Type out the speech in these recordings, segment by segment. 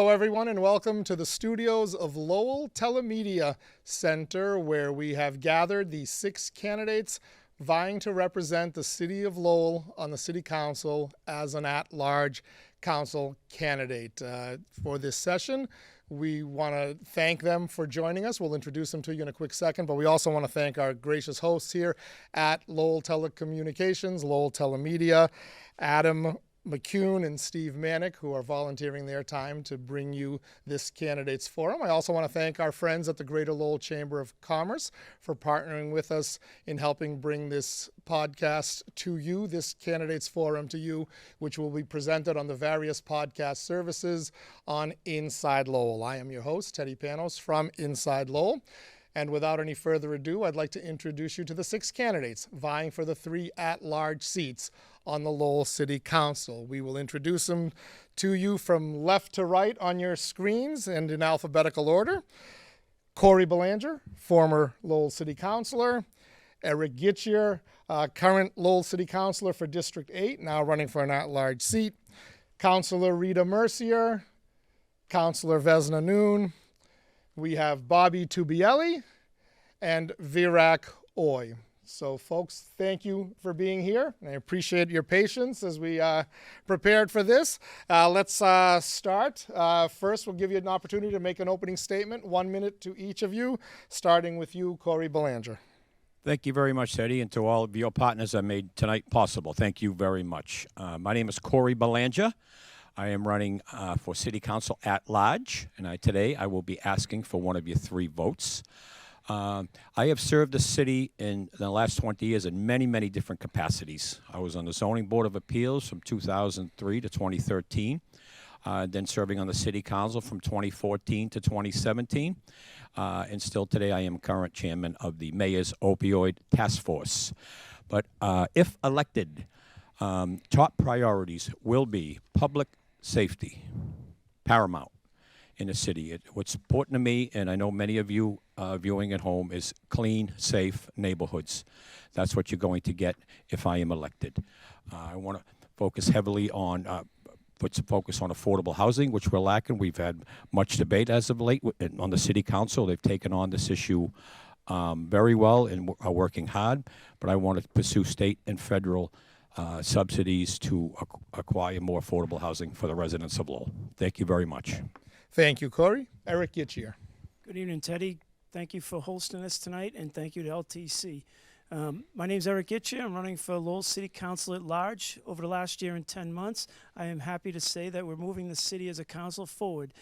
Hello, everyone, and welcome to the studios of Lowell Telemedia Center, where we have gathered the 6 candidates vying to represent the city of Lowell on the city council as an at-large council candidate. For this session, we want to thank them for joining us. We'll introduce them to you in a quick second, but we also want to thank our gracious hosts here at Lowell Telecommunications, Lowell Telemedia, Adam McCune and Steve Manick, who are volunteering their time to bring you this candidates forum. I also want to thank our friends at the Greater Lowell Chamber of Commerce for partnering with us in helping bring this podcast to you, this candidates forum to you, which will be presented on the various podcast services on Inside Lowell. I am your host, Teddy Panos from Inside Lowell. And without any further ado, I'd like to introduce you to the 6 candidates vying for the 3 at-large seats on the Lowell City Council. We will introduce them to you from left to right on your screens and in alphabetical order. Corey Belanger, former Lowell City Councilor. Eric Gitchier, current Lowell City Councilor for District 8, now running for an at-large seat. Councilor Rita Mercier. Councilor Vesna Noon. We have Bobby Tubielli and Virak Oy. So, folks, thank you for being here. I appreciate your patience as we prepared for this. Let's start. First, we'll give you an opportunity to make an opening statement, 1 minute to each of you, starting with you, Corey Belanger. Thank you very much, Teddy, and to all of your partners that made tonight possible. Thank you very much. My name is Corey Belanger. I am running for City Council at large, and today I will be asking for one of your 3 votes. I have served the city in the last 20 years in many, many different capacities. I was on the Zoning Board of Appeals from 2003 to 2013, then serving on the City Council from 2014 to 2017, and still today I am current chairman of the Mayor's Opioid Task Force. But if elected, top priorities will be public safety, paramount in the city. What's important to me, and I know many of you viewing at home, is clean, safe neighborhoods. That's what you're going to get if I am elected. I want to focus heavily on put some focus on affordable housing, which we're lacking. We've had much debate as of late on the city council. They've taken on this issue very well and are working hard, but I want to pursue state and federal subsidies to acquire more affordable housing for the residents of Lowell. Thank you very much. Thank you, Corey. Eric Gitchier. Good evening, Teddy. Thank you for hosting us tonight, and thank you to LTC. My name is Eric Gitchier. I'm running for Lowell City Council at large. Over the last year and 10 months, I am happy to say that we're moving the city as a council forward,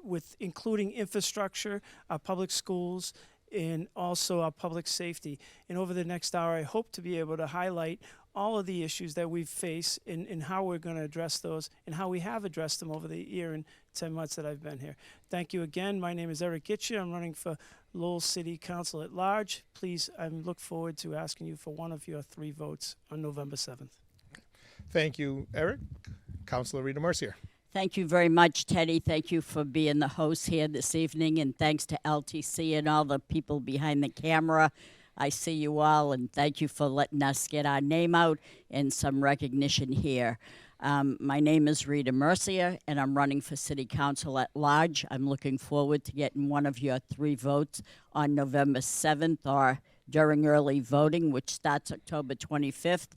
with including infrastructure, our public schools, and also our public safety. And over the next hour, I hope to be able to highlight all of the issues that we've faced and how we're going to address those and how we have addressed them over the year and 10 months that I've been here. Thank you again. My name is Eric Gitchier. I'm running for Lowell City Council at large. Please, I look forward to asking you for one of your 3 votes on November 7th. Thank you, Eric. Councilor Rita Mercier. Thank you very much, Teddy. Thank you for being the host here this evening, and thanks to LTC and all the people behind the camera. I see you all, and thank you for letting us get our name out and some recognition here. My name is Rita Mercier, and I'm running for City Council at large. I'm looking forward to getting one of your 3 votes on November 7th or during early voting, which starts October 25th.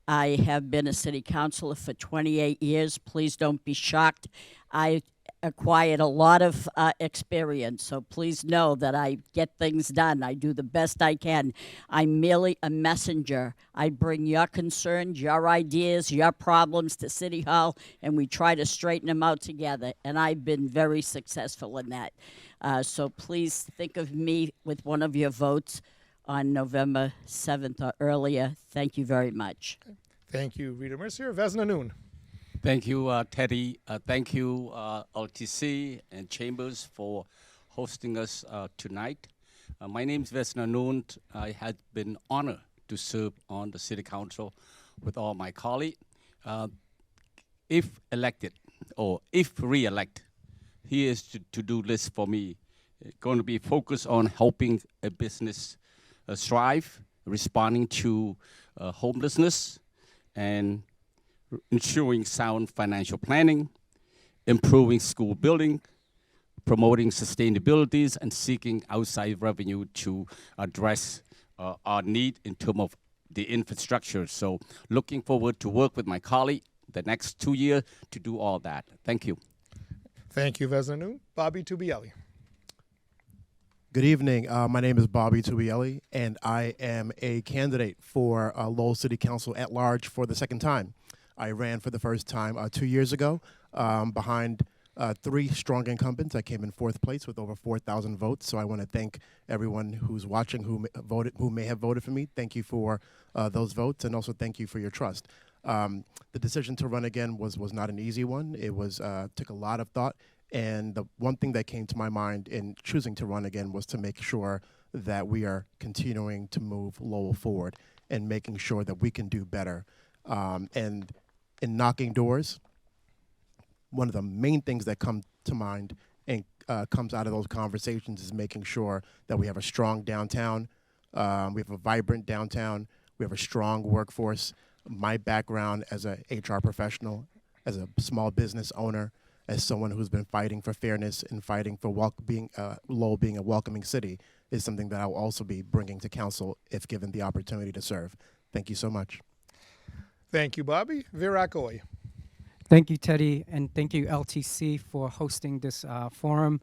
I have been a city councilor for 28 years. Please don't be shocked. I acquired a lot of experience, so please know that I get things done. I do the best I can. I'm merely a messenger. I bring your concerns, your ideas, your problems to City Hall, and we try to straighten them out together, and I've been very successful in that. So please think of me with one of your votes on November 7th or earlier. Thank you very much. Thank you, Rita Mercier. Vesna Noon. Thank you, Teddy. Thank you, LTC and Chambers for hosting us tonight. My name is Vesna Noon. I had been honored to serve on the City Council with all my colleagues. If elected or if re-elected, here's to-do list for me. It's going to be focused on helping a business strive, responding to homelessness, and ensuring sound financial planning, improving school building, promoting sustainabilities, and seeking outside revenue to address our need in terms of the infrastructure. So looking forward to work with my colleague the next 2 years to do all that. Thank you. Thank you, Vesna. Bobby Tubielli. Good evening. My name is Bobby Tubielli, and I am a candidate for Lowell City Council at large for the second time. I ran for the first time 2 years ago behind 3 strong incumbents. I came in 4th place with over 4,000 votes. So I want to thank everyone who's watching who may have voted for me. Thank you for those votes, and also thank you for your trust. The decision to run again was not an easy one. It was took a lot of thought. And the one thing that came to my mind in choosing to run again was to make sure that we are continuing to move Lowell forward and making sure that we can do better. And in knocking doors, one of the main things that come to mind and comes out of those conversations is making sure that we have a strong downtown, we have a vibrant downtown, we have a strong workforce. My background as a HR professional, as a small business owner, as someone who's been fighting for fairness and fighting for Lowell being a welcoming city is something that I will also be bringing to council if given the opportunity to serve. Thank you so much. Thank you, Bobby. Virak Oy. Thank you, Teddy, and thank you, LTC, for hosting this forum.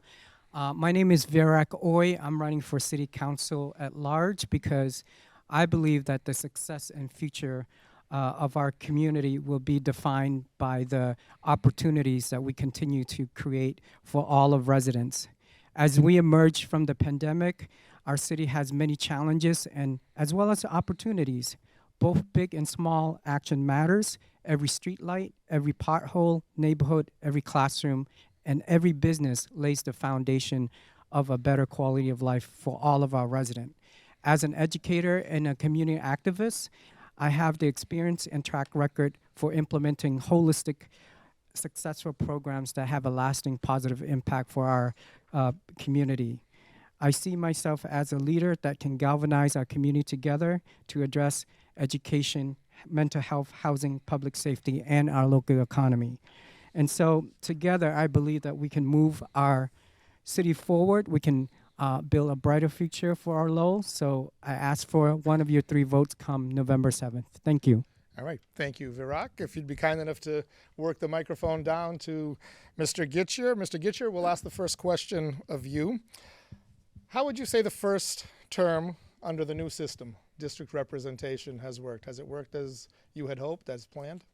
My name is Virak Oy. I'm running for City Council at large because I believe that the success and future of our community will be defined by the opportunities that we continue to create for all of residents. As we emerge from the pandemic, our city has many challenges and as well as opportunities. Both big and small action matters. Every street light, every pothole, neighborhood, every classroom, and every business lays the foundation of a better quality of life for all of our residents. As an educator and a community activist, I have the experience and track record for implementing holistic, successful programs that have a lasting positive impact for our community. I see myself as a leader that can galvanize our community together to address education, mental health, housing, public safety, and our local economy. And so together, I believe that we can move our city forward. We can build a brighter future for our Lowell. So I ask for one of your 3 votes come November 7th. Thank you. All right. Thank you, Virak. If you'd be kind enough to work the microphone down to Mr. Gitcher. Mr. Gitcher, we'll ask the first question of you. How would you say the first term under the new system, district representation, has worked? Has it worked as you had hoped, as planned?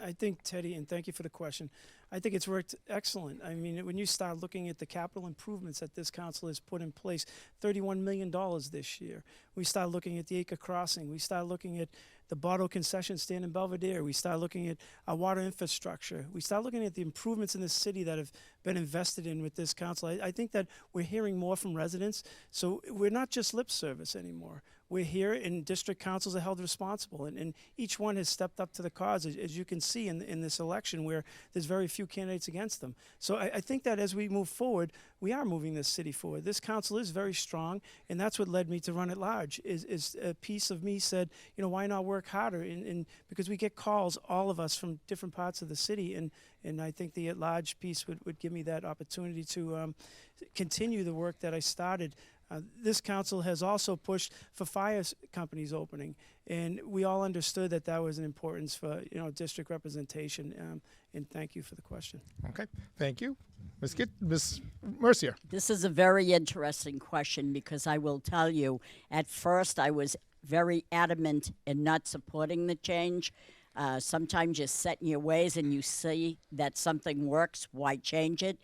I think, Teddy, and thank you for the question, I think it's worked excellent. I mean, when you start looking at the capital improvements that this council has put in place, $31 million this year. We start looking at the Acre Crossing. We start looking at the Bottle concession stand in Belvedere. We start looking at our water infrastructure. We start looking at the improvements in the city that have been invested in with this council. I think that we're hearing more from residents. So we're not just lip service anymore. We're here, and district councils are held responsible, and each one has stepped up to the cause, as you can see in this election, where there's very few candidates against them. So I think that as we move forward, we are moving this city forward. This council is very strong, and that's what led me to run at large. Is a piece of me said, you know, why not work harder? And because we get calls, all of us, from different parts of the city, and I think the at large piece would give me that opportunity to continue the work that I started. This council has also pushed for fire companies opening, and we all understood that that was an importance for district representation. And thank you for the question. Okay, thank you, Ms. Mercier. This is a very interesting question because I will tell you, at first I was very adamant in not supporting the change. Sometimes you're set in your ways and you see that something works, why change it?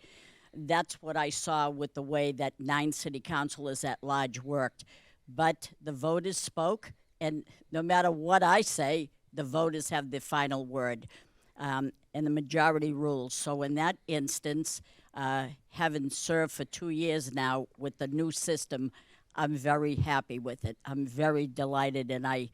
That's what I saw with the way that 9 city councilors at large worked. But the voters spoke, and no matter what I say, the voters have the final word, and the majority rules. So in that instance, having served for 2 years now with the new system, I'm very happy with it. I'm very delighted, and I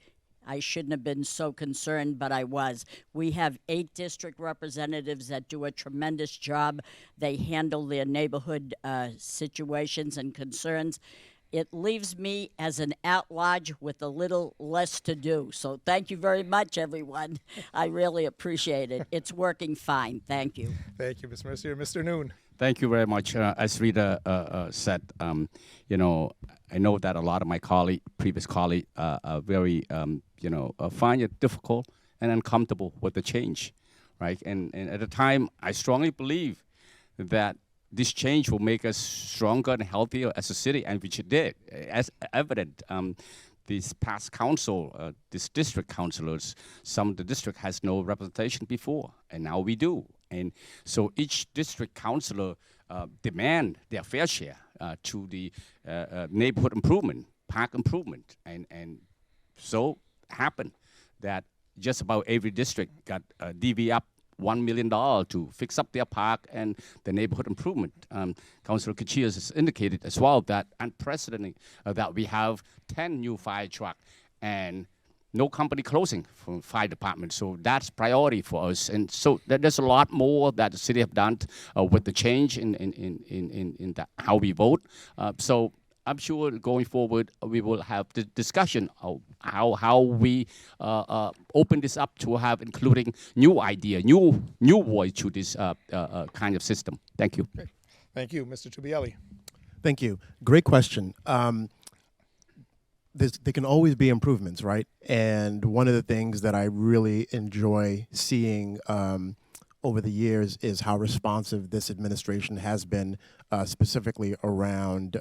shouldn't have been so concerned, but I was. We have 8 district representatives that do a tremendous job. They handle their neighborhood situations and concerns. it leaves me as an at-large with a little less to do. So thank you very much, everyone. I really appreciate it. It's working fine. Thank you. Thank you, Ms. Mercier. Mr. Noon. Thank you very much. As Rita said, you know, I know that a lot of my previous colleagues, are very, find it difficult and uncomfortable with the change, right? And at the time, I strongly believe that this change will make us stronger and healthier as a city, and which it did, as evident. This past council, this district councilors, some of the district has no representation before, and now we do. And so each district councilor demand their fair share to the neighborhood improvement, park improvement, and so happened that just about every district got DV up $1 million to fix up their park and the neighborhood improvement. Councilor Kachias has indicated as well that unprecedented that we have 10 new fire trucks and no company closing from fire department. So that's priority for us. And so there's a lot more that the city have done with the change in how we vote. So I'm sure going forward we will have the discussion of how we open this up to have including new idea, new voice to this kind of system. Thank you. Okay. Thank you, Mr. Tubielli. Thank you. Great question. There can always be improvements, right? And one of the things that I really enjoy seeing over the years is how responsive this administration has been, specifically around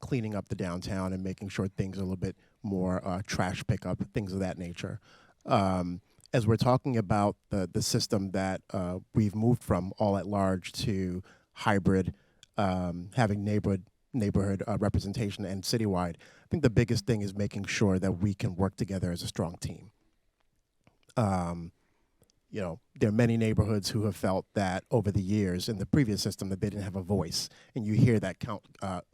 cleaning up the downtown and making sure things are a little bit more trash pickup, things of that nature. As we're talking about the system that we've moved from all at large to hybrid, having neighborhood representation and citywide, I think the biggest thing is making sure that we can work together as a strong team. There are many neighborhoods who have felt that over the years in the previous system that they didn't have a voice, and you hear that count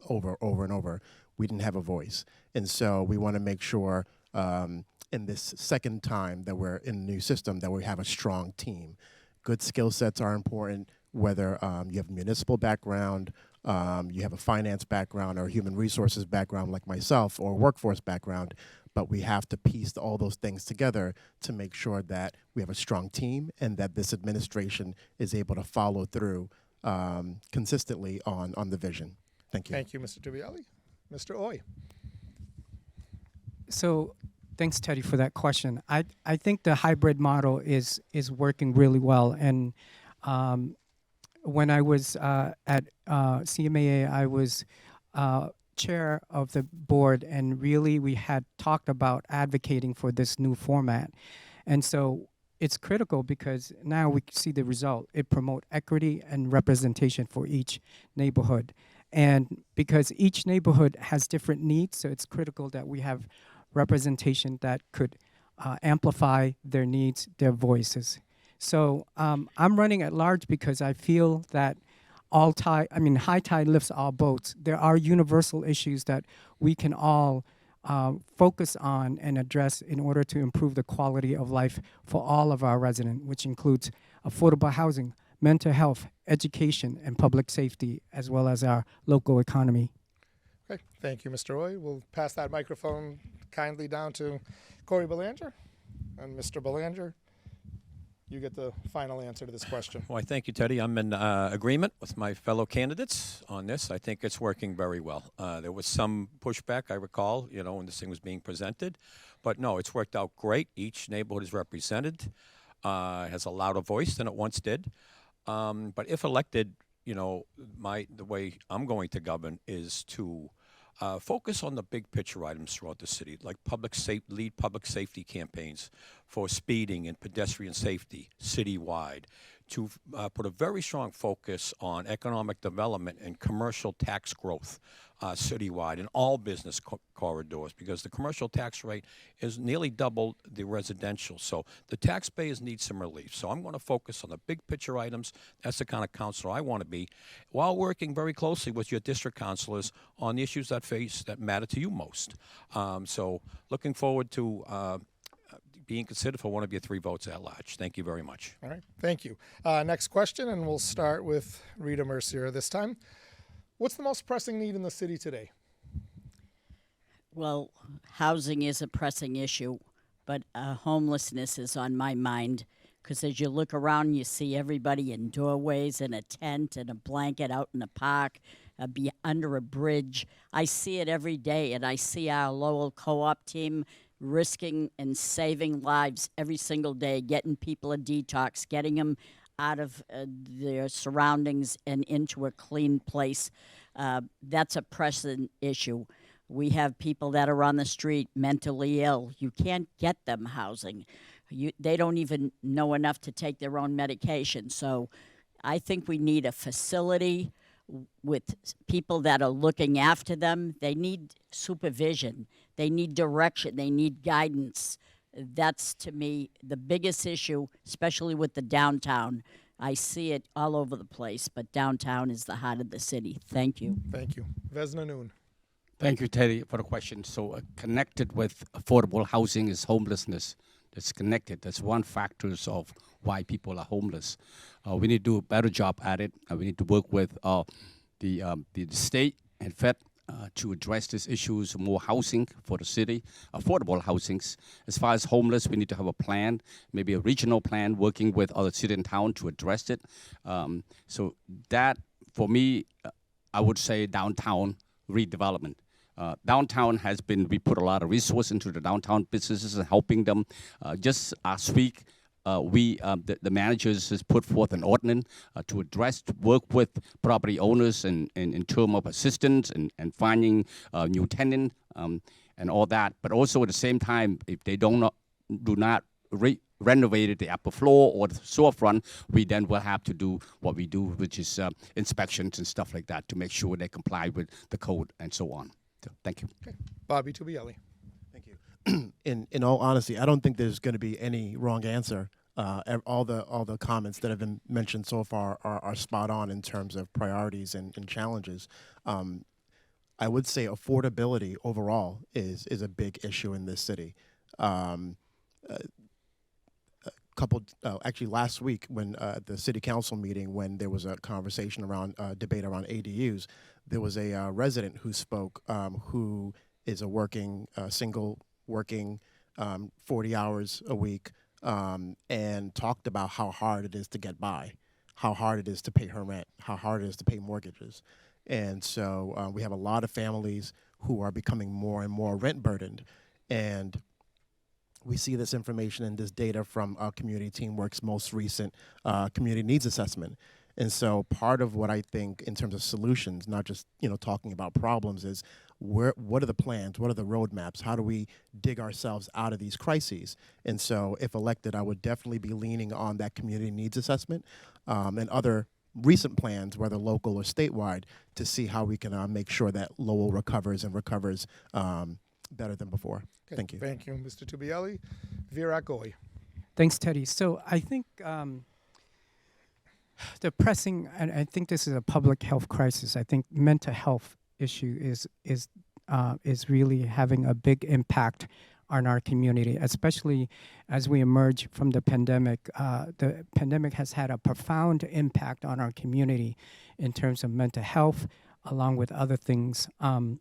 over and over. We didn't have a voice, and so we want to make sure in this second time that we're in a new system that we have a strong team. Good skill sets are important, whether you have a municipal background, you have a finance background or a human resources background like myself, or a workforce background, but we have to piece all those things together to make sure that we have a strong team and that this administration is able to follow through consistently on the vision. Thank you. Thank you, Mr. Tubielli. Mr. Oy. So thanks, Teddy, for that question. I think the hybrid model is working really well. And when I was at CMAA, I was chair of the board, and really we had talked about advocating for this new format. And so it's critical because now we see the result. It promotes equity and representation for each neighborhood. And because each neighborhood has different needs, so it's critical that we have representation that could amplify their needs, their voices. So I'm running at large because I feel that high tide lifts all boats. There are universal issues that we can all focus on and address in order to improve the quality of life for all of our residents, which includes affordable housing, mental health, education, and public safety, as well as our local economy. Okay, thank you, Mr. Oy. We'll pass that microphone kindly down to Corey Belanger. And Mr. Belanger, you get the final answer to this question. Well, I thank you, Teddy. I'm in agreement with my fellow candidates on this. I think it's working very well. There was some pushback, I recall, when this thing was being presented. But no, it's worked out great. Each neighborhood is represented, has a louder voice than it once did. But if elected, the way I'm going to govern is to focus on the big picture items throughout the city, like lead public safety campaigns for speeding and pedestrian safety citywide, to put a very strong focus on economic development and commercial tax growth citywide in all business corridors, because the commercial tax rate is nearly double the residential. So the taxpayers need some relief. So I'm going to focus on the big picture items. That's the kind of counselor I want to be, while working very closely with your district counselors on the issues that matter to you most. So looking forward to being considered for one of your 3 votes at large. Thank you very much. All right, thank you. Next question, and we'll start with Rita Mercier this time. What's the most pressing need in the city today? Well, housing is a pressing issue, but homelessness is on my mind because as you look around, you see everybody in doorways, in a tent, in a blanket, out in the park, under a bridge. I see it every day, and I see our Lowell co-op team risking and saving lives every single day, getting people a detox, getting them out of their surroundings and into a clean place. That's a pressing issue. We have people that are on the street mentally ill. You can't get them housing. They don't even know enough to take their own medication. So I think we need a facility with people that are looking after them. They need supervision. They need direction. They need guidance. That's, to me, the biggest issue, especially with the downtown. I see it all over the place, but downtown is the heart of the city. Thank you. Thank you. Vesna Noon. Thank you, Teddy, for the question. So connected with affordable housing is homelessness. It's connected. That's one factor of why people are homeless. We need to do a better job at it. We need to work with the state and Fed to address these issues, more housing for the city, affordable housings. As far as homeless, we need to have a plan, maybe a regional plan, working with other city and town to address it. So that, for me, I would say downtown redevelopment. Downtown we put a lot of resources into the downtown businesses and helping them. Just last week, the managers has put forth an ordinance to work with property owners in terms of assistance and finding new tenant and all that. But also at the same time, if they do not renovate the upper floor or the storefront, we then will have to do what we do, which is inspections and stuff like that to make sure they comply with the code and so on. So, thank you. Okay. Bobby Tubielli. Thank you. In all honesty, I don't think there's going to be any wrong answer. All the comments that have been mentioned so far are spot on in terms of priorities and challenges. I would say affordability overall is a big issue in this city. Actually last week when the city council meeting, when there was a conversation around debate around ADUs, there was a resident who spoke who is a single working 40 hours a week and talked about how hard it is to get by, how hard it is to pay her rent, how hard it is to pay mortgages. And so we have a lot of families who are becoming more and more rent burdened. And we see this information and this data from Community Teamwork's most recent community needs assessment. And so part of what I think in terms of solutions, not just talking about problems, is what are the plans, what are the roadmaps, how do we dig ourselves out of these crises? And so if elected, I would definitely be leaning on that community needs assessment and other recent plans, whether local or statewide, to see how we can make sure that Lowell recovers better than before. Okay. Thank you. Thank you, Mr. Tubielli. Virat Goy. Thanks, Teddy. So I think the pressing, and I think this is a public health crisis. I think mental health issue is really having a big impact on our community, especially as we emerge from the pandemic. The pandemic has had a profound impact on our community in terms of mental health, along with other things. And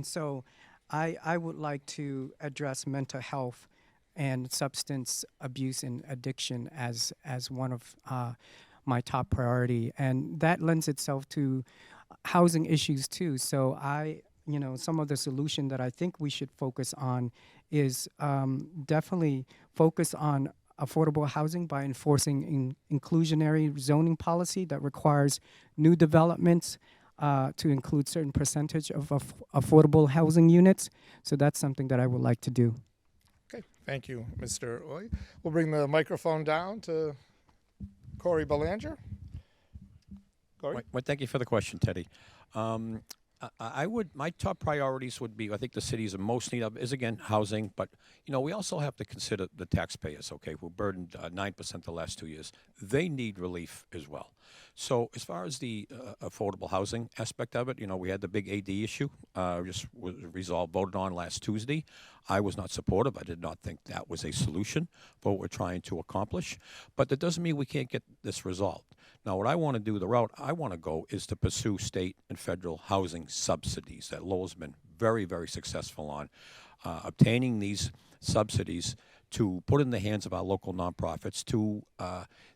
so I would like to address mental health and substance abuse and addiction as one of my top priority. And that lends itself to housing issues too. So some of the solution that I think we should focus on is definitely focus on affordable housing by enforcing inclusionary zoning policy that requires new developments to include certain percentage of affordable housing units. So that's something that I would like to do. Okay, thank you, Mr. Oy. We'll bring the microphone down to Corey Belanger. Corey? Well, thank you for the question, Teddy. My top priorities would be, I think the cities are most need of is, again, housing, but, we also have to consider the taxpayers, okay, who burdened 9% the last 2 years. They need relief as well. So as far as the affordable housing aspect of it, we had the big AD issue, just was resolved, voted on last Tuesday. I was not supportive. I did not think that was a solution for what we're trying to accomplish. But that doesn't mean we can't get this resolved. Now, what I want to do, the route I want to go, is to pursue state and federal housing subsidies that Lowell's been very, very successful on obtaining these subsidies to put in the hands of our local nonprofits to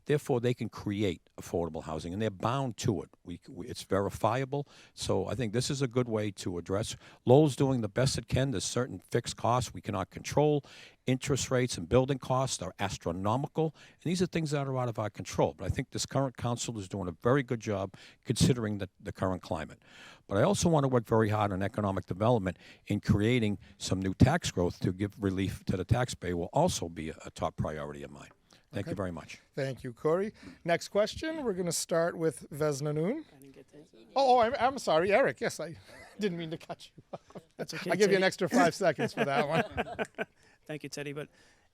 therefore they can create affordable housing, and they're bound to it. It's verifiable, so I think this is a good way to address. Lowell's doing the best it can. There's certain fixed costs we cannot control. Interest rates and building costs are astronomical, and these are things that are out of our control. But I think this current council is doing a very good job considering the current climate. But I also want to work very hard on economic development in creating some new tax growth to give relief to the taxpayer will also be a top priority of mine. Thank you very much. Thank you, Corey. Next question, we're going to start with Vesna Noon. I didn't get that. Oh, I'm sorry, Eric. Yes, I didn't mean to cut you off. That's okay, I give you an Teddy. extra 5 seconds for that one. Thank you, Teddy. But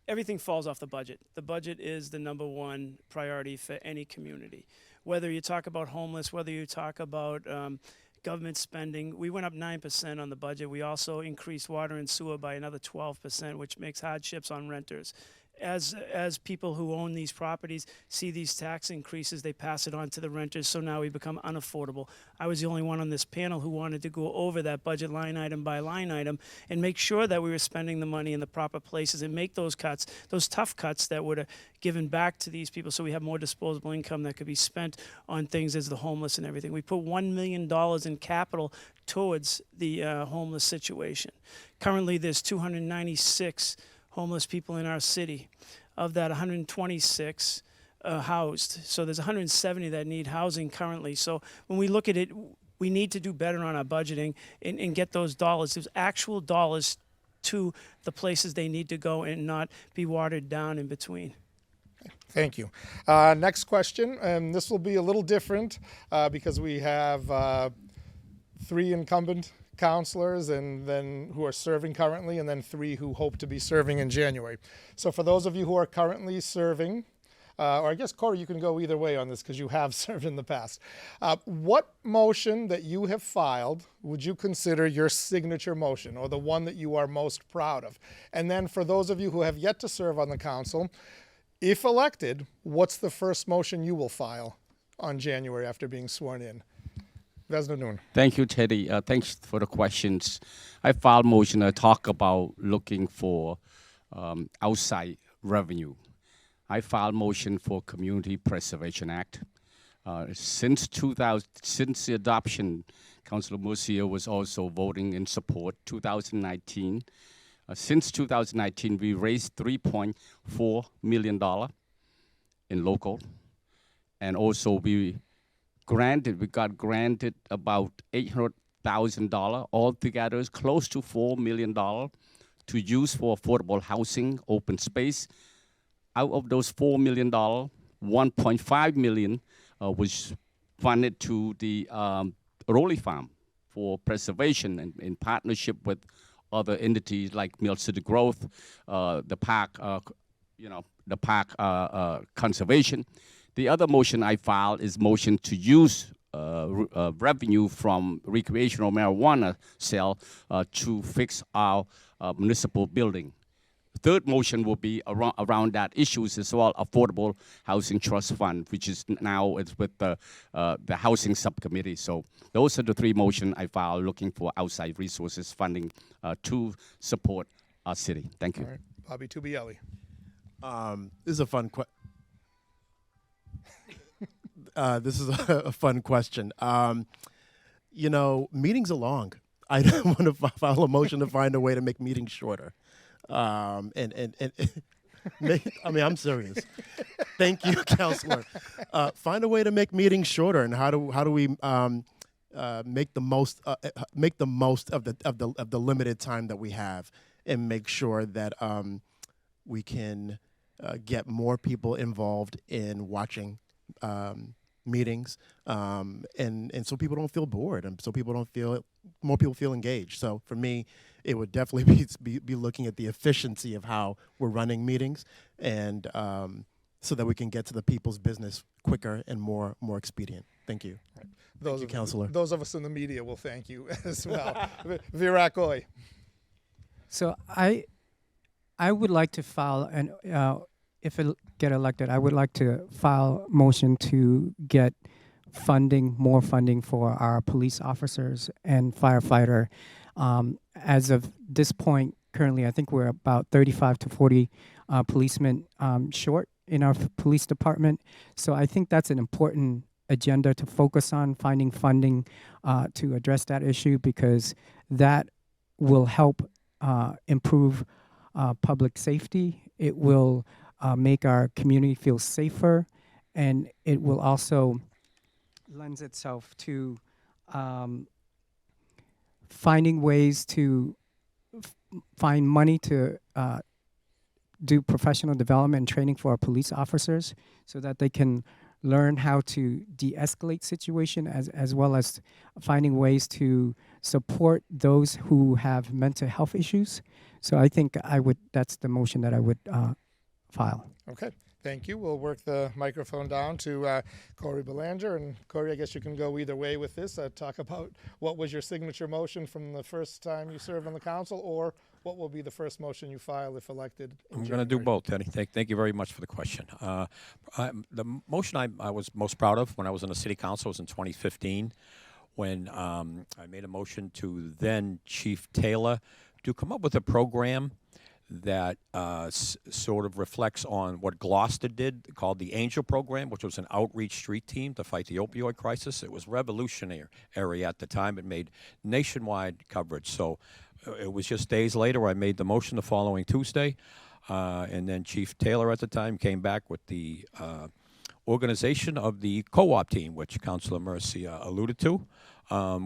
everything falls off the budget. The budget is the number one priority for any community. Whether you talk about homeless, whether you talk about government spending, we went up 9% on the budget. We also increased water and sewer by another 12%, which makes hardships on renters. As people who own these properties see these tax increases, they pass it on to the renters, so now we become unaffordable. I was the only one on this panel who wanted to go over that budget line item by line item and make sure that we were spending the money in the proper places and make those cuts, those tough cuts that would have given back to these people so we have more disposable income that could be spent on things as the homeless and everything. We put $1 million in capital towards the homeless situation. Currently, there's 296 homeless people in our city. Of that, 126 housed. So there's 170 that need housing currently. So when we look at it, we need to do better on our budgeting and get those dollars, those actual dollars, to the places they need to go and not be watered down in between. Thank you. Next question, and this will be a little different because we have 3 incumbent counselors and then who are serving currently, and then 3 who hope to be serving in January. So for those of you who are currently serving, or I guess, Corey, you can go either way on this because you have served in the past. What motion that you have filed would you consider your signature motion, or the one that you are most proud of? And then for those of you who have yet to serve on the council, if elected, what's the first motion you will file on January after being sworn in? Vesna Noon. Thank you, Teddy. Thanks for the questions. I filed motion to talk about looking for outside revenue. I filed motion for Community Preservation Act. Since the adoption, Councilor Murcia was also voting in support. 2019. Since 2019, we raised $3.4 million in local, and also we got granted about $800,000, altogether close to $4 million to use for affordable housing, open space. Out of those $4 million, $1.5 million was funded to the Rowley Farm for preservation and in partnership with other entities like Mill City Growth, the park, the park conservation. The other motion I filed is motion to use revenue from recreational marijuana sale to fix our municipal building. The third motion will be around that issues as well, Affordable Housing Trust Fund, which is now it's with the Housing Subcommittee. So those are the 3 motions I filed looking for outside resources funding to support our city. Thank you. All right. Bobby Tubielli. This is a fun question. This is a fun question. Meetings are long. I don't want to file a motion to find a way to make meetings shorter. I'm serious. Thank you, Counselor. Find a way to make meetings shorter, and how do we make the most of the limited time that we have, and make sure that we can get more people involved in watching meetings, and so people don't feel bored, and so more people feel engaged. So for me, it would definitely be looking at the efficiency of how we're running meetings, and so that we can get to the people's business quicker and more expedient. Thank you. Right. Thank you, Counselor. Those of us in the media will thank you as well. Virak Oy. So I would like to file if I get elected, I would like to file motion to get more funding for our police officers and firefighter. As of this point, currently, I think we're about 35 to 40 policemen short in our police department. So I think that's an important agenda to focus on, finding funding to address that issue, because that will help improve public safety. It will make our community feel safer, and it will also lends itself to finding ways to find money to do professional development and training for our police officers so that they can learn how to de-escalate situation, as well as finding ways to support those who have mental health issues. So I think that's the motion that I would file. Okay, thank you. We'll work the microphone down to Corey Belanger. And Corey, I guess you can go either way with this. Talk about what was your signature motion from the first time you served on the council, or what will be the first motion you file if elected in I'm going to do January? both, Teddy. Thank you very much for the question. The motion I was most proud of when I was in the city council was in 2015, when I made a motion to then Chief Taylor to come up with a program that sort of reflects on what Gloucester did, called the Angel Program, which was an outreach street team to fight the opioid crisis. It was revolutionary at the time. It made nationwide coverage. So it was just days later I made the motion the following Tuesday, and then Chief Taylor at the time came back with the organization of the co-op team, which Councilor Mercy alluded to,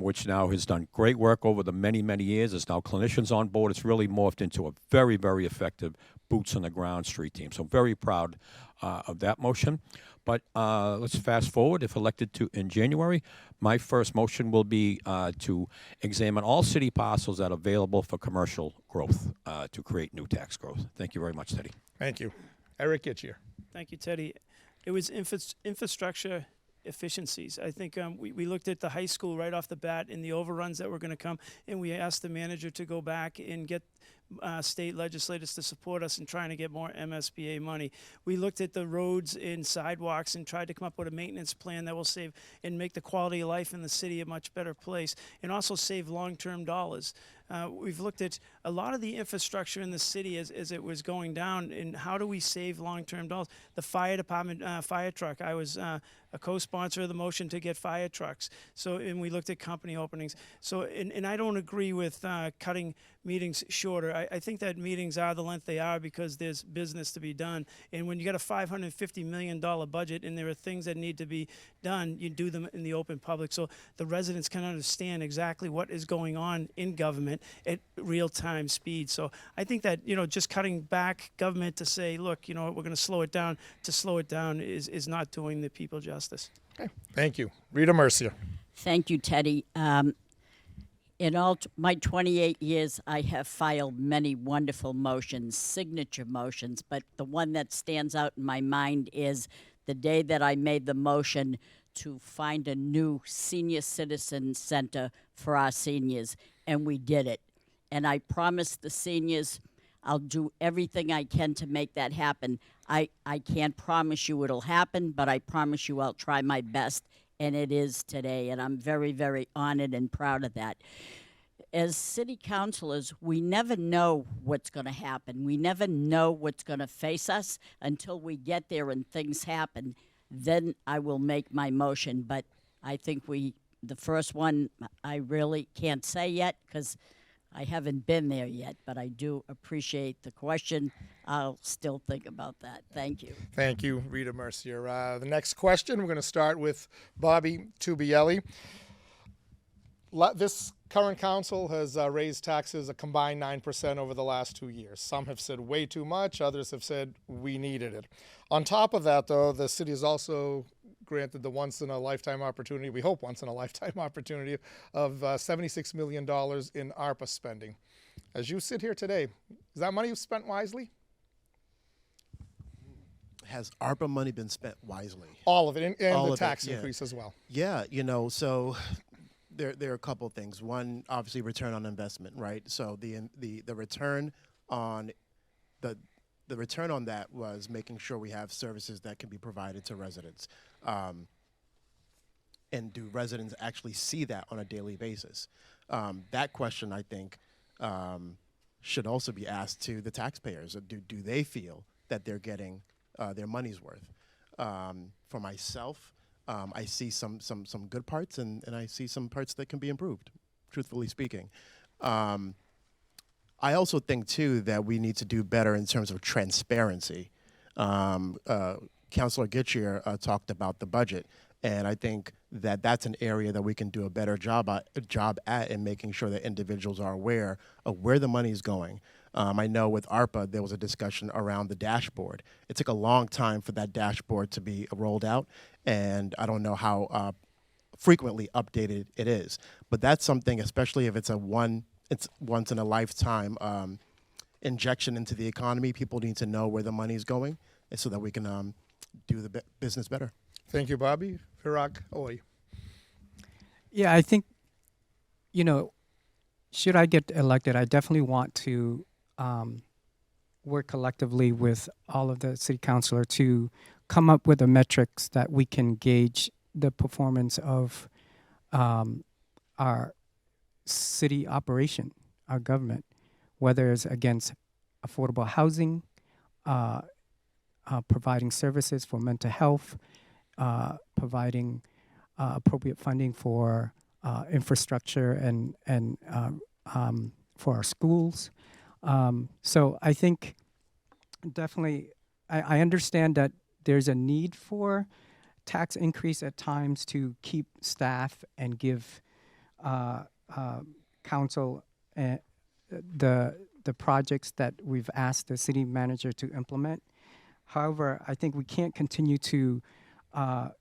which now has done great work over the many, many years. There's now clinicians on board. It's really morphed into a very, very effective boots-on-the-ground street team. So very proud of that motion. But let's fast forward. If elected in January, my first motion will be to examine all city parcels that are available for commercial growth to create new tax growth. Thank you very much, Teddy. Thank you. Eric Gitchier. Thank you, Teddy. It was infrastructure efficiencies. I think we looked at the high school right off the bat and the overruns that were going to come, and we asked the manager to go back and get state legislators to support us in trying to get more MSBA money. We looked at the roads and sidewalks and tried to come up with a maintenance plan that will save and make the quality of life in the city a much better place, and also save long-term dollars. We've looked at a lot of the infrastructure in the city as it was going down, and how do we save long-term dollars? The fire department fire truck, I was a co-sponsor of the motion to get fire trucks. So, and we looked at company openings. So, and I don't agree with cutting meetings shorter. I think that meetings are the length they are because there's business to be done. And when you got a $550 million budget and there are things that need to be done, you do them in the open public so the residents can understand exactly what is going on in government at real-time speed. So I think that, just cutting back government to say, look, we're going to slow it down, is not doing the people justice. Okay, thank you. Rita Mercier. Thank you, Teddy. In all my 28 years, I have filed many wonderful motions, signature motions, but the one that stands out in my mind is the day that I made the motion to find a new senior citizen center for our seniors, and we did it. And I promised the seniors I'll do everything I can to make that happen. I can't promise you it'll happen, but I promise you I'll try my best, and it is today, and I'm very, very honored and proud of that. As city councilors, we never know what's going to happen. We never know what's going to face us until we get there and things happen. Then I will make my motion, but I think the first one, I really can't say yet because I haven't been there yet, but I do appreciate the question. I'll still think about that. Thank you. Thank you, Rita Mercier. The next question, we're going to start with Bobby Tubielli. This current council has raised taxes a combined 9% over the last 2 years. Some have said way too much. Others have said we needed it. On top of that, though, the city has also granted the once-in-a-lifetime opportunity, we hope once-in-a-lifetime opportunity, of $76 million in ARPA spending. As you sit here today, is that money you've spent wisely? Has ARPA money been spent wisely? All of it, and All the of tax it, yeah. increase as well. Yeah, so there are a couple of things. One, obviously, return on investment, right? So the return on the return on that was making sure we have services that can be provided to residents. And do residents actually see that on a daily basis? That question, I think, should also be asked to the taxpayers. Do they feel that they're getting their money's worth? For myself, I see some good parts, and I see some parts that can be improved, truthfully speaking. I also think, too, that we need to do better in terms of transparency. Councilor Gitchier talked about the budget, and I think that that's an area that we can do a better job at in making sure that individuals are aware of where the money is going. I know with ARPA, there was a discussion around the dashboard. It took a long time for that dashboard to be rolled out, and I don't know how frequently updated it is. But that's something, especially if it's once in a lifetime injection into the economy, people need to know where the money is going, so that we can do the business better. Thank you, Bobby. Virak Oy. Yeah, I think, should I get elected, I definitely want to work collectively with all of the city councilor to come up with the metrics that we can gauge the performance of our city operation, our government, whether it's against affordable housing, providing services for mental health, providing appropriate funding for infrastructure and for our schools. So I think definitely I understand that there's a need for tax increase at times to keep staff and give council the projects that we've asked the city manager to implement. However, I think we can't continue to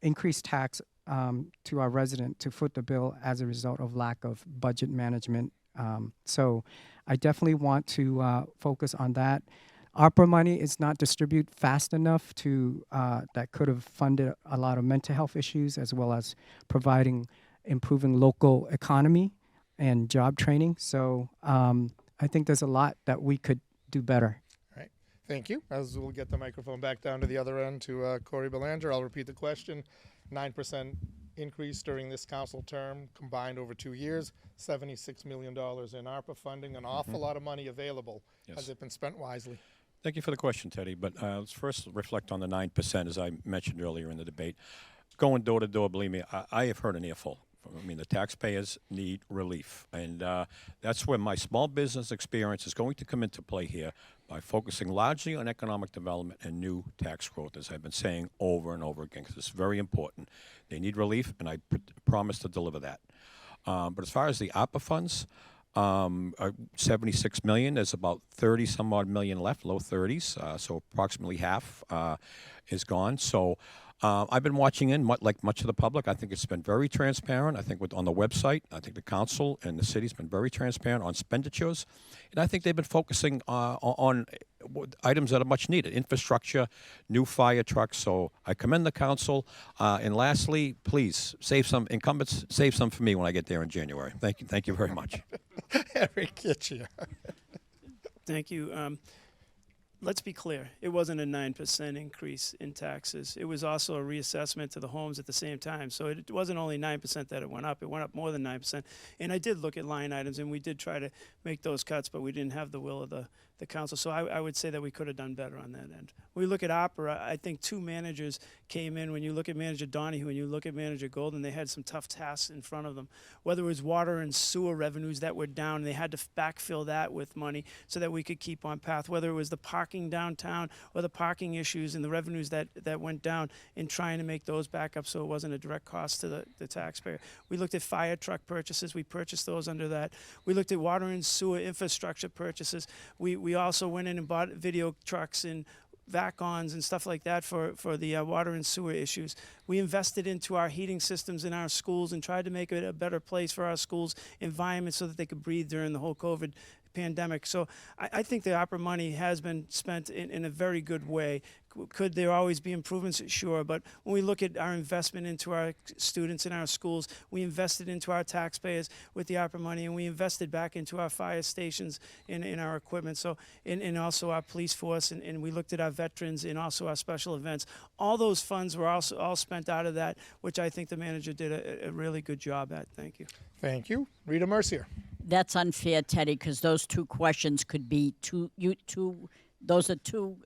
increase tax to our resident to foot the bill as a result of lack of budget management. So I definitely want to focus on that. ARPA money is not distributed fast enough to that could have funded a lot of mental health issues, as well as improving local economy and job training. So I think there's a lot that we could do better. Right. Thank you. As we'll get the microphone back down to the other end to Corey Belanger, I'll repeat the question. 9% increase during this council term, combined over 2 years, $76 million in ARPA funding, an awful lot of money available. Yes. Has it been spent wisely? Thank you for the question, Teddy. But let's first reflect on the 9%, as I mentioned earlier in the debate. Going door to door, believe me, I have heard an earful. I mean, the taxpayers need relief. And that's where my small business experience is going to come into play here by focusing largely on economic development and new tax growth, as I've been saying over and over again, because it's very important. They need relief, and I promise to deliver that. But as far as the ARPA funds, 76 million, there's about 30 some odd million left, low 30s, so approximately half is gone. So I've been watching in, like much of the public. I think it's been very transparent. I think on the website, I think the council and the city's been very transparent on expenditures. And I think they've been focusing on items that are much needed, infrastructure, new fire trucks. So I commend the council. And lastly, please, save some incumbents, save some for me when I get there in January. Thank you very much. Eric Kitchia. Thank you. Let's be clear. It wasn't a 9% increase in taxes. It was also a reassessment to the homes at the same time. So it wasn't only 9% that it went up more than 9%. And I did look at line items, and we did try to make those cuts, but we didn't have the will of the council. So I would say that we could have done better on that end. When we look at opera, I think two managers came in. When you look at Manager Donahue and you look at Manager Golden, they had some tough tasks in front of them. Whether it was water and sewer revenues that were down, and they had to backfill that with money so that we could keep on path. Whether it was the parking downtown or the parking issues and the revenues that went down, in trying to make those back up so it wasn't a direct cost to the taxpayer. We looked at fire truck purchases. We purchased those under that. We looked at water and sewer infrastructure purchases. We also went in and bought video trucks and vac-ons and stuff like that for the water and sewer issues. We invested into our heating systems in our schools and tried to make it a better place for our schools' environment so that they could breathe during the whole COVID pandemic. So I think the opera money has been spent in a very good way. Could there always be improvements? Sure, but when we look at our investment into our students in our schools, we invested into our taxpayers with the opera money, and we invested back into our fire stations in our equipment, so and also our police force, and we looked at our veterans and also our special events. All those funds were also all spent out of that, which I think the manager did a really good job at. Thank you. Thank you. Rita Mercier. That's unfair, Teddy, because those two questions could be those are two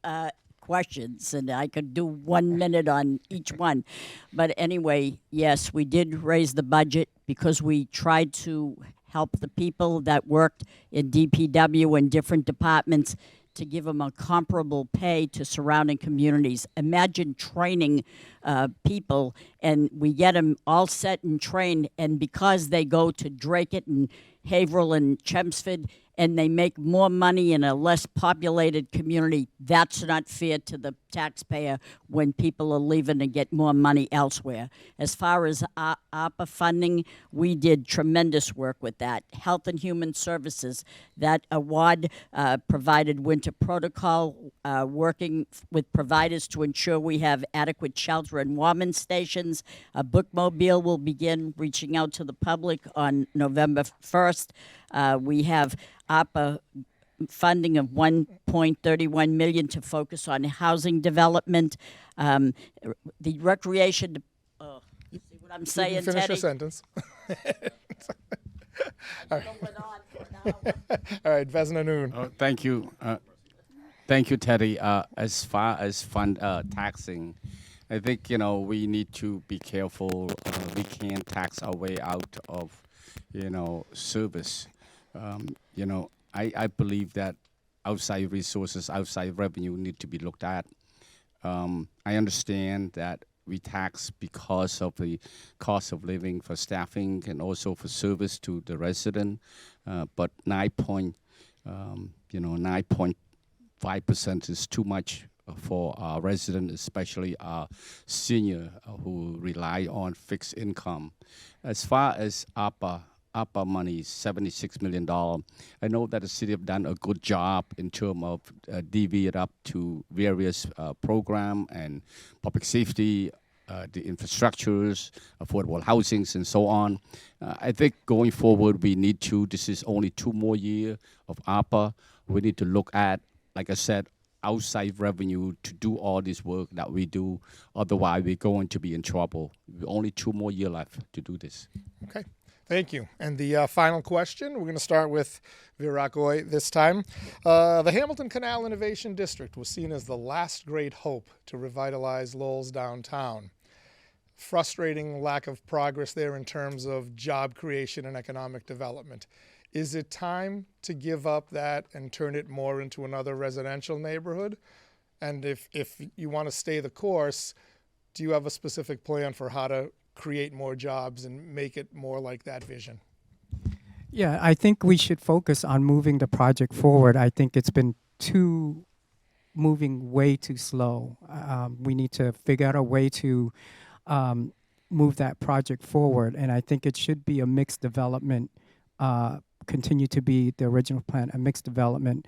questions, and I could do 1 minute on each one. But anyway, yes, we did raise the budget because we tried to help the people that worked in DPW and different departments to give them a comparable pay to surrounding communities. Imagine training people, and we get them all set and trained, and because they go to Dracut and Haverhill and Chelmsford, and they make more money in a less populated community, that's not fair to the taxpayer when people are leaving to get more money elsewhere. As far as ARPA funding, we did tremendous work with that. Health and Human Services, that award provided winter protocol, working with providers to ensure we have adequate shelter and warming stations. A bookmobile will begin reaching out to the public on November 1st. We have ARPA funding of $1.31 million to focus on housing development. The recreation. See what I'm saying, You can finish Teddy? your sentence. All right, Vesna Noon. Oh, thank you. Thank you, Teddy. As far as fund taxing, I think, we need to be careful. We can't tax our way out of, service. I believe that outside resources, outside revenue need to be looked at. I understand that we tax because of the cost of living for staffing and also for service to the resident, but 9.5% is too much for our residents, especially our senior who rely on fixed income. As far as ARPA money, $76 million. I know that the city have done a good job in terms of divvy it up to various program and public safety, the infrastructures, affordable housings, and so on. I think going forward, this is only 2 more years of ARPA. We need to look at, like I said, outside revenue to do all this work that we do. Otherwise, we're going to be in trouble. Only 2 more years left to do this. Okay. Thank you. And the final question, we're going to start with Virakoi this time. The Hamilton Canal Innovation District was seen as the last great hope to revitalize Lowell's downtown. Frustrating lack of progress there in terms of job creation and economic development. Is it time to give up that and turn it more into another residential neighborhood? And if you want to stay the course, do you have a specific plan for how to create more jobs and make it more like that vision? Yeah, I think we should focus on moving the project forward. I think it's been moving way too slow. We need to figure out a way to move that project forward, and I think it should be a mixed development, continue to be the original plan, a mixed development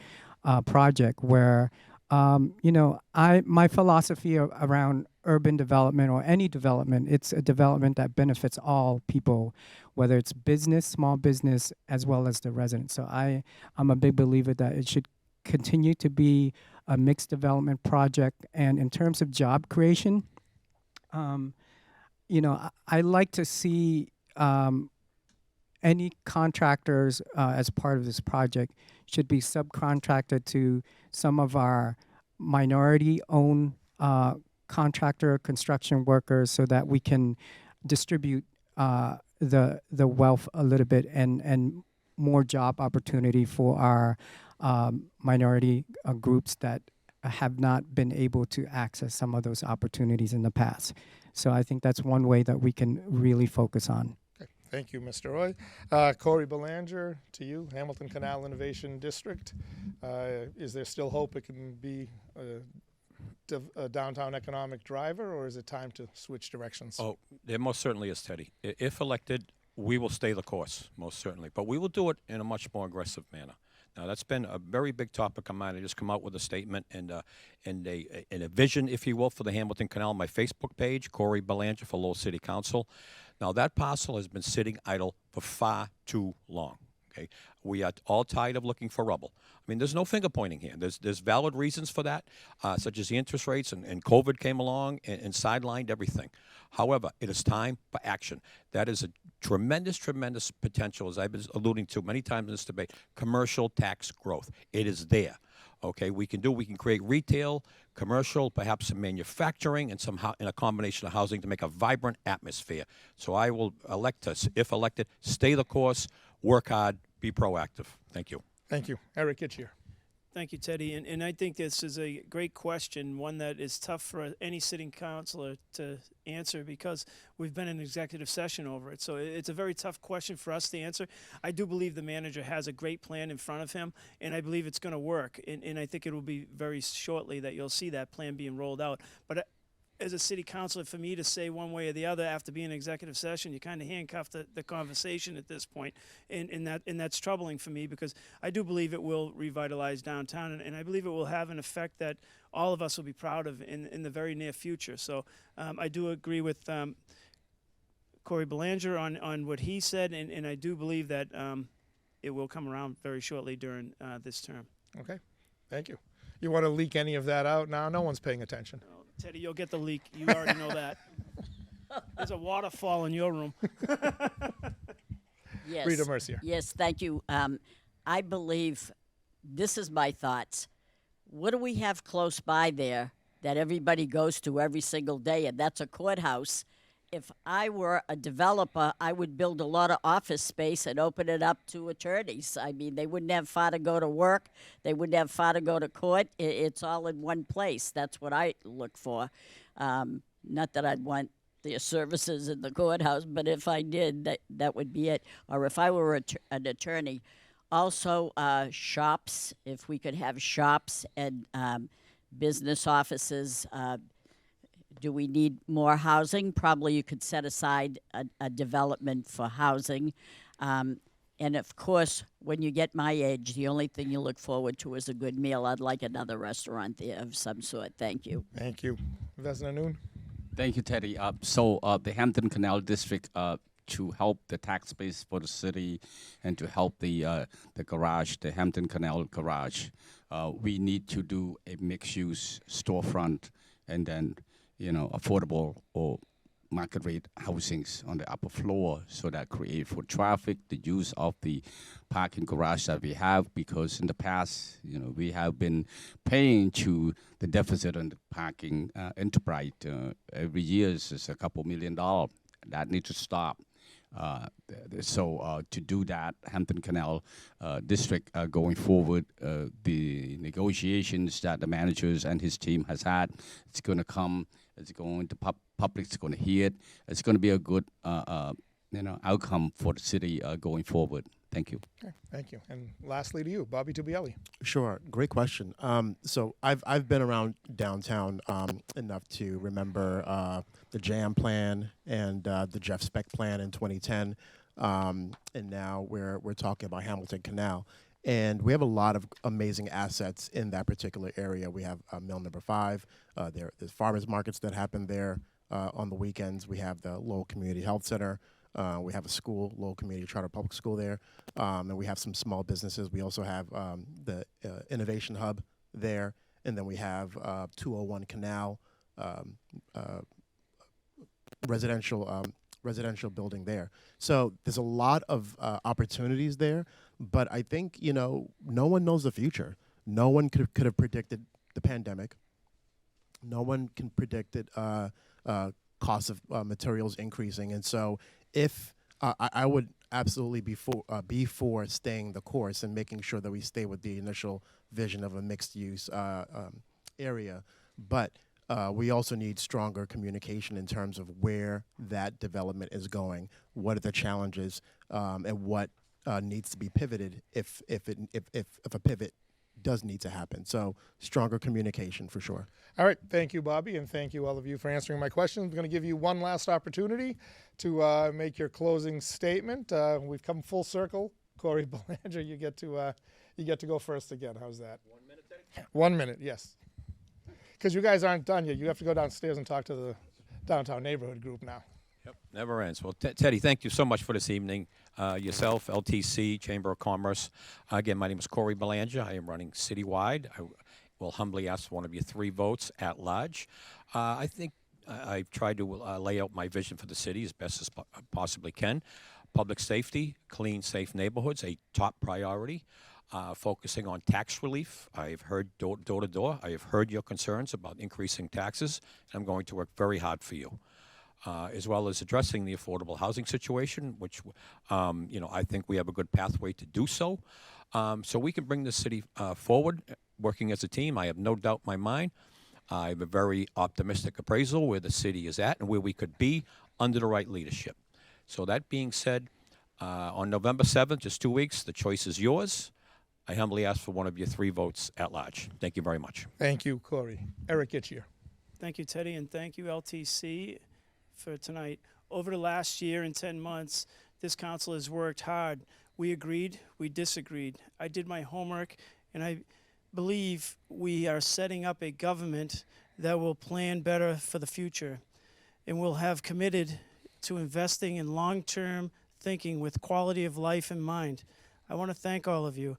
project where, my philosophy around urban development or any development, it's a development that benefits all people, whether it's business, small business, as well as the residents. So I'm a big believer that it should continue to be a mixed development project. And in terms of job creation, I like to see any contractors as part of this project should be subcontracted to some of our minority-owned contractor construction workers so that we can distribute the wealth a little bit and more job opportunity for our minority groups that have not been able to access some of those opportunities in the past. So I think that's one way that we can really focus on. Okay. Thank you, Mr. Roy. Corey Belanger, to you, Hamilton Canal Innovation District. Is there still hope it can be a downtown economic driver, or is it time to switch directions? Oh, there most certainly is, Teddy. If elected, we will stay the course, most certainly. But we will do it in a much more aggressive manner. Now, that's been a very big topic of mine. I just come out with a statement and a vision, if you will, for the Hamilton Canal on my Facebook page, Corey Belanger for Lowell City Council. Now, that parcel has been sitting idle for far too long. Okay, we are all tired of looking for rubble. I mean, there's no finger pointing here. There's valid reasons for that, such as the interest rates and COVID came along and sidelined everything. However, it is time for action. That is a tremendous, tremendous potential, as I've been alluding to many times in this debate, commercial tax growth. It is there. Okay, we can create retail, commercial, perhaps some manufacturing, and and a combination of housing to make a vibrant atmosphere. So I will elect to, if elected, stay the course, work hard, be proactive. Thank you. Thank you. Eric Kitchier. Thank you, Teddy. And I think this is a great question, one that is tough for any sitting councilor to answer because we've been in executive session over it. So it's a very tough question for us to answer. I do believe the manager has a great plan in front of him, and I believe it's going to work. And I think it will be very shortly that you'll see that plan being rolled out. But as a city councilor, for me to say one way or the other after being in executive session, you kind of handcuff the conversation at this point, and that's troubling for me because I do believe it will revitalize downtown, and I believe it will have an effect that all of us will be proud of in the very near future. So I do agree with Corey Belanger on what he said, and I do believe that it will come around very shortly during this term. Okay. Thank you. You want to leak any of that out now? No one's paying attention. Teddy, you'll get the leak. You already know that. There's a waterfall in your room. Yes. Rita Mercier. Yes, thank you. I believe this is my thoughts. What do we have close by there that everybody goes to every single day, and that's a courthouse? If I were a developer, I would build a lot of office space and open it up to attorneys. I mean, they wouldn't have far to go to work. They wouldn't have far to go to court. It's all in one place. That's what I look for. Not that I'd want their services in the courthouse, but if I did, that would be it. Or if I were an attorney. Also, shops, if we could have shops and business offices. Do we need more housing? Probably you could set aside a development for housing. And of course, when you get my age, the only thing you look forward to is a good meal. I'd like another restaurant there of some sort. Thank you. Thank you. Vesna Noon. Thank you, Teddy. So the Hampton Canal District, to help the tax base for the city and to help the garage, the Hampton Canal garage, we need to do a mixed-use storefront and then affordable or market rate housings on the upper floor so that create foot traffic, the use of the parking garage that we have, because in the past, we have been paying to the deficit on the parking enterprise. Every year is a couple $1 million. That needs to stop. So to do that, Hampton Canal District going forward, the negotiations that the managers and his team has had, it's going to come. It's going to public's going to hear it. It's going to be a good outcome for the city going forward. Thank you. Okay, thank you. And lastly to you, Bobby Tubielli. Sure, great question. So I've been around downtown enough to remember the JAM plan and the Jeff Speck plan in 2010, and now we're talking about Hamilton Canal. And we have a lot of amazing assets in that particular area. We have Mill Number 5. There's farmers markets that happen there on the weekends. We have the Lowell Community Health Center. We have a school, Lowell Community Charter Public School there. And we have some small businesses. We also have the Innovation Hub there. And then we have 201 Canal residential building there. So there's a lot of opportunities there. But I think, no one knows the future. No one could have predicted the pandemic. No one can predict it, cost of materials increasing. And so if I would absolutely be for staying the course and making sure that we stay with the initial vision of a mixed-use area. But we also need stronger communication in terms of where that development is going, what are the challenges, and what needs to be pivoted if a pivot does need to happen. So stronger communication for sure. All right. Thank you, Bobby, and thank you all of you for answering my questions. I'm going to give you one last opportunity to make your closing statement. We've come full circle Corey Belanger, you get to go first again. How's that? 1 minute, Teddy? 1 minute, yes. Because you guys aren't done yet. You have to go downstairs and talk to the downtown neighborhood group now. Yep, never ends. Well, Teddy, thank you so much for this evening. Yourself, LTC, Chamber of Commerce. Again, my name is Corey Belanger. I am running citywide. I will humbly ask for one of your 3 votes at large. I think I've tried to lay out my vision for the city as best as possibly can. Public safety, clean, safe neighborhoods, a top priority. Focusing on tax relief. I've heard door to door. I have heard your concerns about increasing taxes, and I'm going to work very hard for you. As well as addressing the affordable housing situation, which I think we have a good pathway to do so. So we can bring the city forward, working as a team. I have no doubt in my mind. I have a very optimistic appraisal where the city is at and where we could be under the right leadership. So that being said, on November 7th, just 2 weeks, the choice is yours. I humbly ask for one of your 3 votes at large. Thank you very much. Thank you, Corey. Eric Itchier. Thank you, Teddy, and thank you, LTC, for tonight. Over the last year and 10 months, this council has worked hard. We agreed, we disagreed. I did my homework, and I believe we are setting up a government that will plan better for the future and will have committed to investing in long-term thinking with quality of life in mind. I want to thank all of you.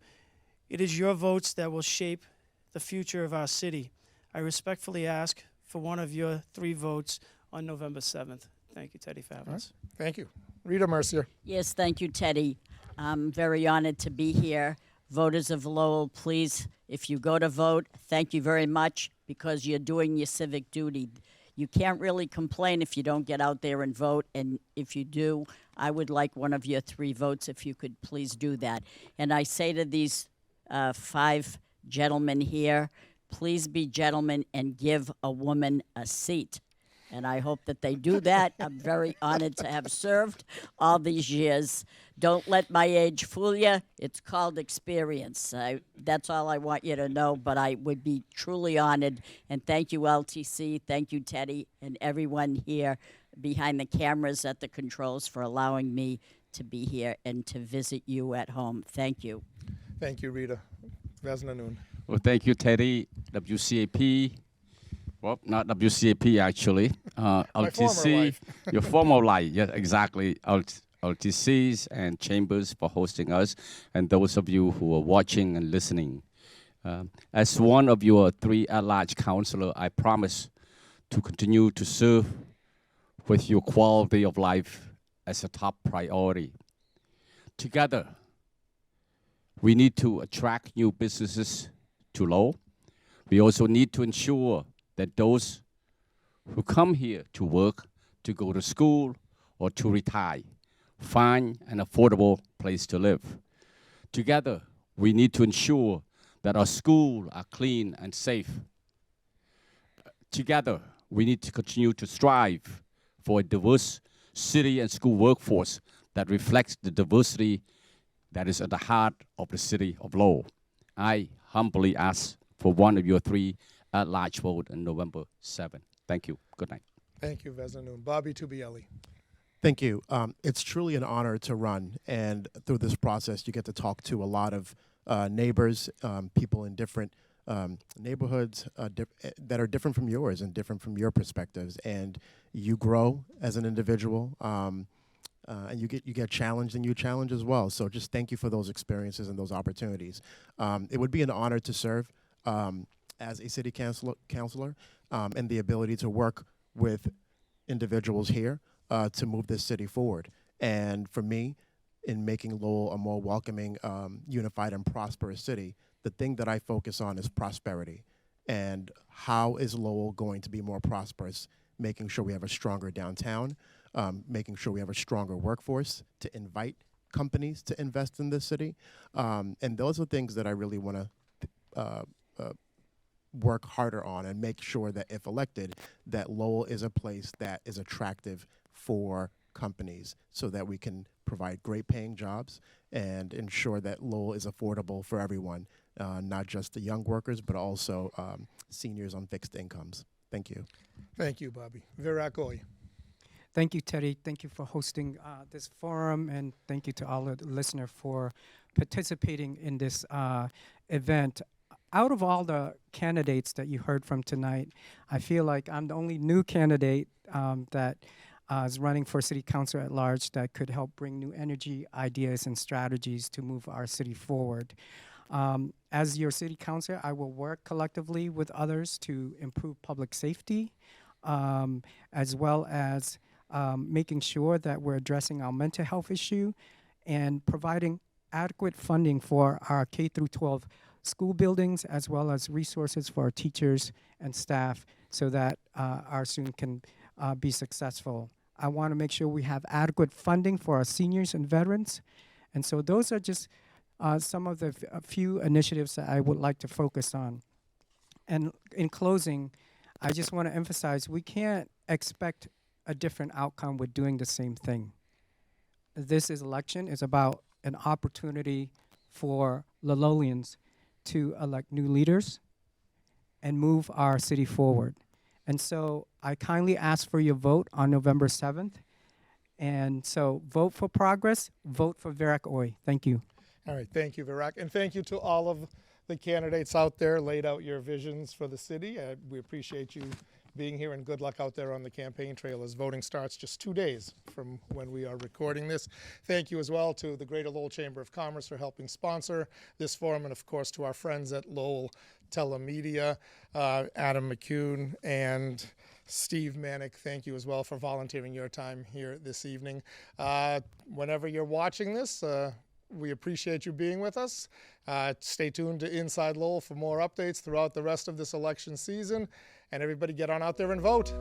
It is your votes that will shape the future of our city. I respectfully ask for one of your 3 votes on November 7th. Thank you, Teddy, for having us. Thank you. Rita Mercier. Yes, thank you, Teddy. I'm very honored to be here. Voters of Lowell, please, if you go to vote, thank you very much because you're doing your civic duty. You can't really complain if you don't get out there and vote, and if you do, I would like one of your 3 votes if you could please do that. And I say to these 5 gentlemen here, please be gentlemen and give a woman a seat. And I hope that they do that. I'm very honored to have served all these years. Don't let my age fool you. It's called experience. That's all I want you to know, but I would be truly honored. And thank you, LTC. Thank you, Teddy, and everyone here behind the cameras at the controls for allowing me to be here and to visit you at home. Thank you. Thank you, Rita. Vesna Noon. Well, thank you, Teddy. WCAP. Well, not WCAP, actually. LTC, your former life. Yeah, exactly. LTCs and Chambers for hosting us, and those of you who are watching and listening. As one of your 3 at-large councilor, I promise to continue to serve with your quality of life as a top priority. Together, we need to attract new businesses to Lowell. We also need to ensure that those who come here to work, to go to school, or to retire find an affordable place to live. Together, we need to ensure that our schools are clean and safe. Together, we need to continue to strive for a diverse city and school workforce that reflects the diversity that is at the heart of the city of Lowell. I humbly ask for one of your 3 at-large vote on November 7th. Thank you. Good night. Thank you, Vesna Noon. Bobby Tubielli. Thank you. It's truly an honor to run, and through this process, you get to talk to a lot of neighbors, people in different neighborhoods that are different from yours and different from your perspectives, and you grow as an individual, and you get challenged, and you challenge as well. So just thank you for those experiences and those opportunities. It would be an honor to serve as a city councilor, and the ability to work with individuals here to move this city forward. And for me, in making Lowell a more welcoming, unified, and prosperous city, the thing that I focus on is prosperity. And how is Lowell going to be more prosperous? Making sure we have a stronger downtown, making sure we have a stronger workforce to invite companies to invest in this city. And those are things that I really want to work harder on and make sure that if elected, that Lowell is a place that is attractive for companies so that we can provide great paying jobs and ensure that Lowell is affordable for everyone, not just the young workers, but also seniors on fixed incomes. Thank you. Thank you, Bobby. Virat Goy. Thank you, Teddy. Thank you for hosting this forum, and thank you to all of the listeners for participating in this event. Out of all the candidates that you heard from tonight, I feel like I'm the only new candidate that is running for city council at large that could help bring new energy, ideas, and strategies to move our city forward. As your city councilor, I will work collectively with others to improve public safety, as well as making sure that we're addressing our mental health issue and providing adequate funding for our K through 12 school buildings, as well as resources for our teachers and staff so that our students can be successful. I want to make sure we have adequate funding for our seniors and veterans. And so those are just some of the few initiatives that I would like to focus on. And in closing, I just want to emphasize we can't expect a different outcome with doing the same thing. This election is about an opportunity for Lowellians to elect new leaders and move our city forward. And so I kindly ask for your vote on November 7th. And so vote for progress, vote for Virak Oy. Thank you. All right, thank you, Virak. And thank you to all of the candidates out there laid out your visions for the city. We appreciate you being here, and good luck out there on the campaign trail as voting starts just 2 days from when we are recording this. Thank you as well to the Greater Lowell Chamber of Commerce for helping sponsor this forum, and of course to our friends at Lowell Telemedia, Adam McCune and Steve Manick. Thank you as well for volunteering your time here this evening. Whenever you're watching this, we appreciate you being with us. Stay tuned to Inside Lowell for more updates throughout the rest of this election season. And everybody get on out there and vote.